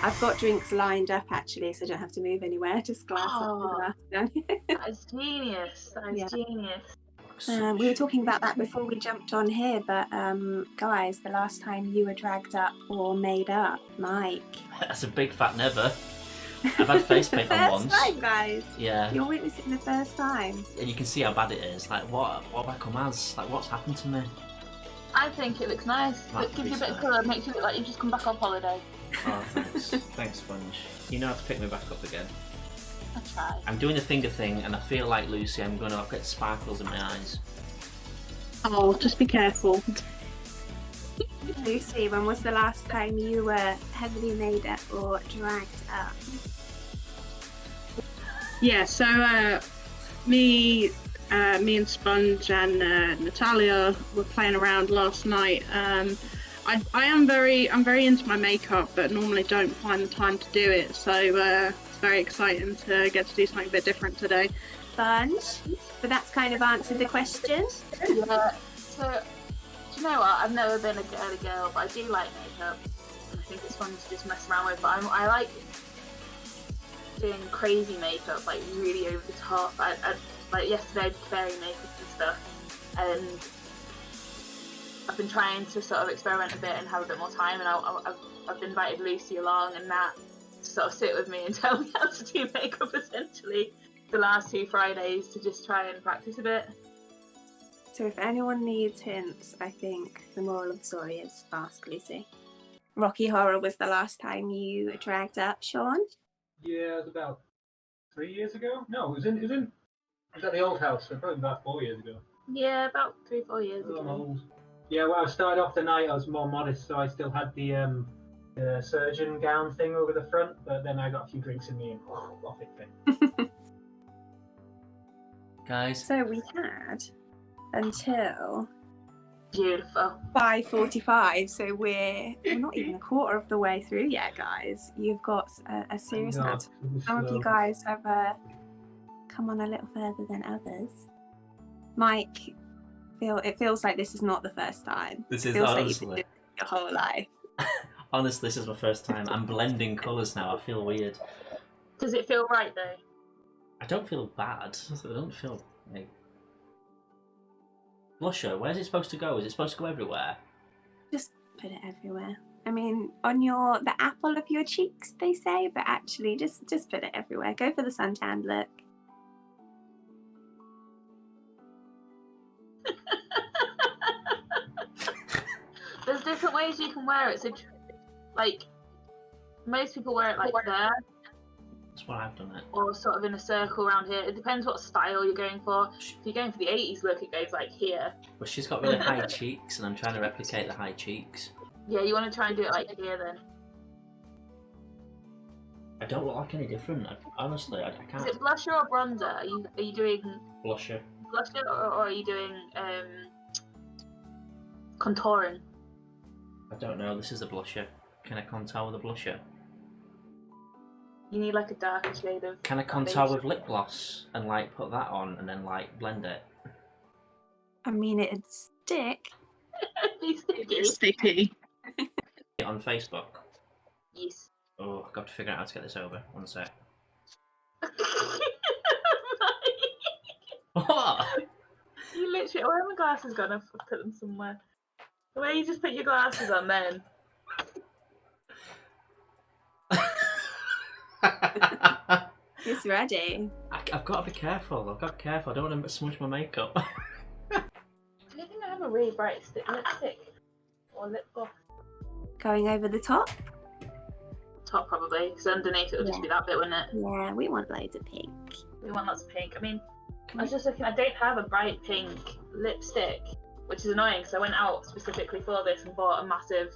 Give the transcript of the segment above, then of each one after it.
I've got drinks lined up actually, so I don't have to move anywhere. Just glass up the glass down. That is genius. That is genius. We were talking about that before we jumped on here, but guys, the last time you were dragged up or made up, Mike. That's a big fat never. I've had face paint on once. First time, guys. Yeah. You're witnessing the first time. And you can see how bad it is. Like, what have I come as? Like, what's happened to me? I think it looks nice. It gives you a bit of colour, makes you look like you've just come back off holiday. Oh, thanks. Thanks, Sponge. You know how to pick me back up again. I try. I'm doing the finger thing, and I feel like, Lucy, I'm going to get sparkles in my eyes. Oh, just be careful. Lucy, when was the last time you were heavily made up or dragged up? Yeah, so me and Sponge and Natalia were playing around last night. I'm very into my makeup, but normally don't find the time to do it. So it's very exciting to get to do something a bit different today. Sponge, but that's kind of answered the question. Yeah. So, do you know what? I've never been a girly girl, but I do like makeup. And I think it's fun to just mess around with. But I like doing crazy makeup, like really over the top. I like yesterday I did fairy makeup and stuff, and I've been trying to sort of experiment a bit and have a bit more time. And I've invited Lucy along and Nat to sort of sit with me and tell me how to do makeup essentially the last 2 Fridays to just try and practice a bit. So if anyone needs hints, I think the moral of the story is ask Lucy. Rocky Horror was the last time you dragged up, Sean? Yeah, it was about 3 years ago. No, it was at the old house, so probably about 4 years ago. Yeah, about 3-4 years ago. Old. Yeah, well, I started off the night, I was more modest, so I still had the surgeon gown thing over the front, but then I got a few drinks in me and off it went. Guys. So we had until beautiful 5:45, so we're not even a quarter of the way through yet, guys. You've got a serious amount. Some of you guys have come on a little further than others. Mike, it feels like this is not the first time. This is honestly honestly like you've been doing it your whole life. Honestly, this is my first time. I'm blending colours now. I feel weird. Does it feel right though? I don't feel bad. I don't feel like blusher. Where's it supposed to go? Is it supposed to go everywhere? Just put it everywhere. I mean, on the apple of your cheeks, they say, but actually, just put it everywhere. Go for the suntan look. There's different ways you can wear it. So, like, most people wear it like there. That's what I've done it. Or sort of in a circle around here. It depends what style you're going for. If you're going for the 80s look, it goes like here. Well, she's got really high cheeks, and I'm trying to replicate the high cheeks. Yeah, you want to try and do it like here then. I don't look like any different. Honestly, I can't. Is it blusher or bronzer? Are you doing Blusher. Blusher or are you doing contouring? I don't know. This is a blusher. Can I contour with a blusher? You need like a darker shade of. Can I contour with lip gloss and like put that on and then like blend it? I mean, it'd stick. Be sticky. It's sticky. On Facebook. Yes. Oh, I've got to figure out how to get this over. One sec. What? You literally. Where have my glasses gone? I've put them somewhere. The way you just put your glasses on then. It's ready. I've got to be careful. I don't want to smudge my makeup. Do you think I have a really bright lipstick? Or lip gloss? Going over the top? Top probably, because underneath it would just be that bit, wouldn't it? Yeah, we want loads of pink. We want lots of pink. I mean, I was just looking, I don't have a bright pink lipstick, which is annoying because I went out specifically for this and bought a massive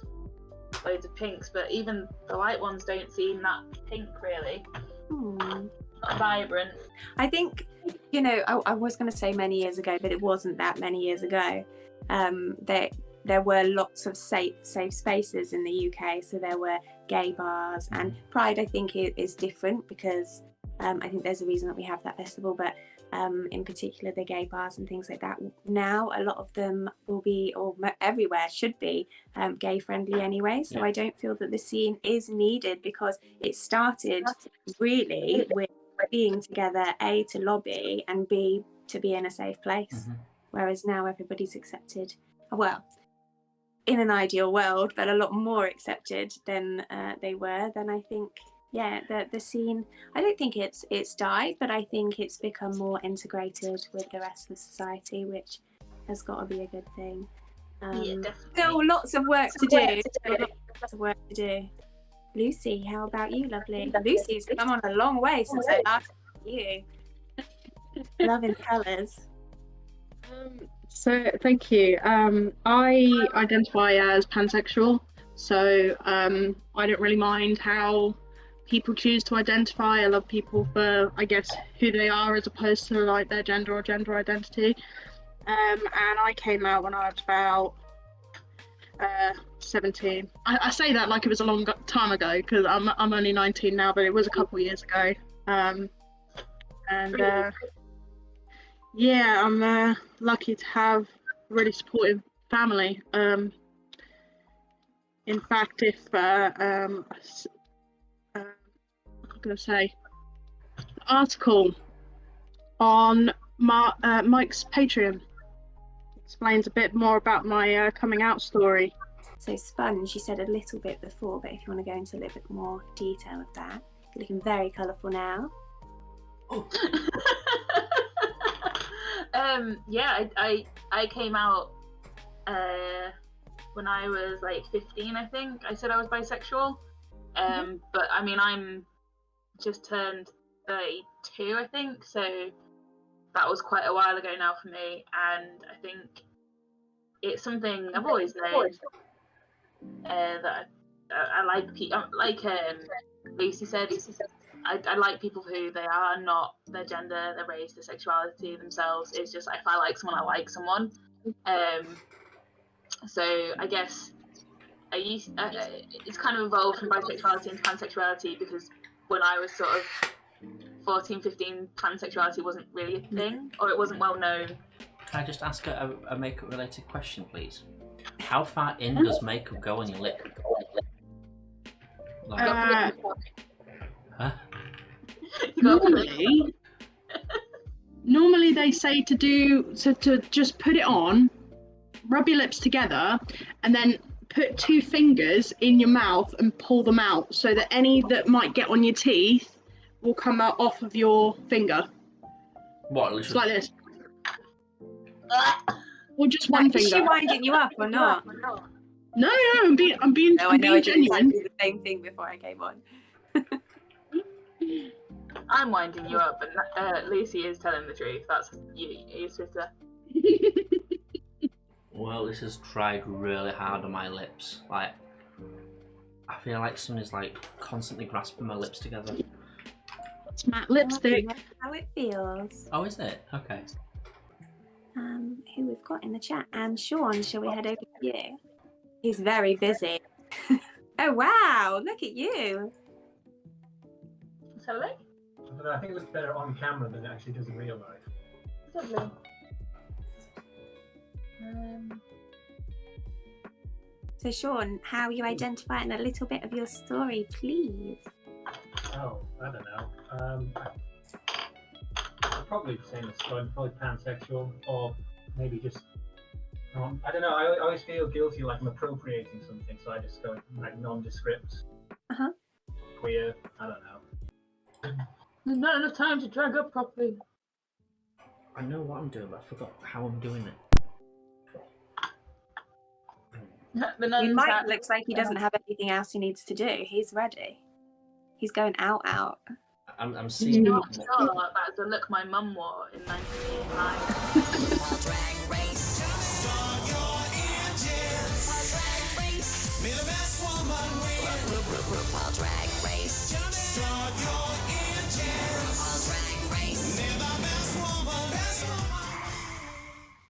loads of pinks, but even the light ones don't seem that pink really. Not vibrant. I think, I was going to say many years ago, but it wasn't that many years ago. There were lots of safe spaces in the UK, so there were gay bars, and Pride I think is different because I think there's a reason that we have that festival, but in particular the gay bars and things like that. Now a lot of them will be, or everywhere should be, gay friendly anyway. So I don't feel that the scene is needed, because it started really with being together, A, to lobby, and B, to be in a safe place. Whereas now everybody's accepted, well, in an ideal world, but a lot more accepted than they were. Then I think, yeah, the scene, I don't think it's died, but I think it's become more integrated with the rest of society, which has got to be a good thing. Yeah, definitely. Still lots of work to do. Lots of work to do. Lucy, how about you, lovely? Lucy's come on a long way since I last met you. Loving colours. So thank you. I identify as pansexual, so I don't really mind how people choose to identify. I love people for, I guess, who they are as opposed to like their gender or gender identity. And I came out when I was about 17. I say that like it was a long time ago, because I'm only 19 now, but it was a couple of years ago. Yeah, I'm lucky to have a really supportive family. In fact, if I'm going to say, the article on Mike's Patreon explains a bit more about my coming out story. So Sponge, you said a little bit before, but if you want to go into a little bit more detail of that, you're looking very colourful now. Oh. Yeah, I came out when I was like 15, I think. I said I was bisexual. But I mean, I'm just turned 32, I think, so that was quite a while ago now for me, and I think it's something I've always known, that I like people, like Lucy said, I like people for who they are, not their gender, their race, their sexuality, themselves. It's just, if I like someone, I like someone. So I guess it's kind of evolved from bisexuality into pansexuality, because when I was sort of 14, 15, pansexuality wasn't really a thing, or it wasn't well known. Can I just ask a makeup related question, please? How far in does makeup go on your lip? Like, huh? Normally they say to just put it on, rub your lips together, and then put 2 fingers in your mouth and pull them out, so that any that might get on your teeth will come out off of your finger. What? It's like this. Or just one finger. Is she winding you up or not? No, I'm being No, I know I did genuine. exactly the same thing before I came on. I'm winding you up, but Lucy is telling the truth. That's you, sister. Well, this has tried really hard on my lips. Like, I feel like someone's like constantly grasping my lips together. It's matte lipstick. That's how it feels. Oh, is it? Okay. Who we've got in the chat? And Sean, shall we head over to you? He's very busy. Oh wow, look at you. Lovely. I think it looks better on camera than it actually does in real life. Lovely. So Sean, how you identify in a little bit of your story, please? Oh, I don't know. Probably the same as Sponge, probably pansexual, or maybe just I don't know. I always feel guilty, like I'm appropriating something, so I just go like nondescript. Queer. I don't know. There's not enough time to drag up properly. I know what I'm doing, but I forgot how I'm doing it. Mike looks like he doesn't have anything else he needs to do. He's ready. He's going out. I'm seeing. You know what? That's the look my mum wore in 1989.